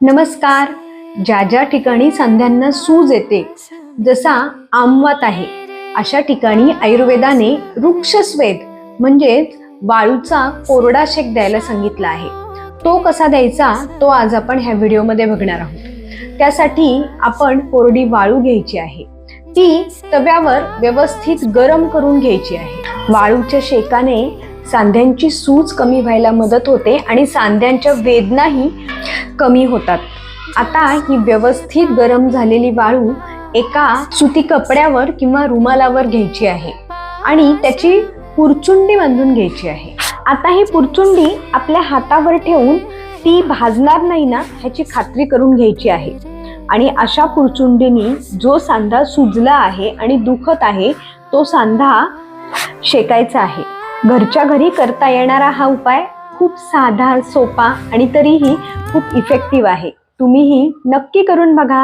नमस्कार. ज्या ज्या ठिकाणी सांध्यांना सूज येते, जसा आमवात आहे, अशा ठिकाणी आयुर्वेदाने वृक्षस्वेद म्हणजेच वाळूचा कोरडा शेक द्यायला सांगितला आहे. तो कसा द्यायचा तो आज आपण ह्या व्हिडिओमध्ये बघणार आहोत. त्यासाठी आपण कोरडी वाळू घ्यायची आहे. ती तव्यावर व्यवस्थित गरम करून घ्यायची आहे. वाळूच्या शेकाने सांध्यांची सूज कमी व्हायला मदत होते आणि सांध्यांच्या वेदनाही कमी होतात. आता ही व्यवस्थित गरम झालेली वाळू एका सुती कपड्यावर किंवा रुमालावर घ्यायची आहे आणि त्याची पुरचुंडी बांधून घ्यायची आहे. आता ही पुरचुंडी आपल्या हातावर ठेवून ती भाजणार नाही ना ह्याची खात्री करून घ्यायची आहे. आणि अशा पुरचुंडीने जो सांधा सुजला आहे आणि दुखत आहे तो सांधा शेकायचा आहे. घरच्या घरी करता येणारा हा उपाय खूप साधा, सोपा आणि तरीही खूप इफेक्टिव्ह आहे. तुम्हीही नक्की करून बघा.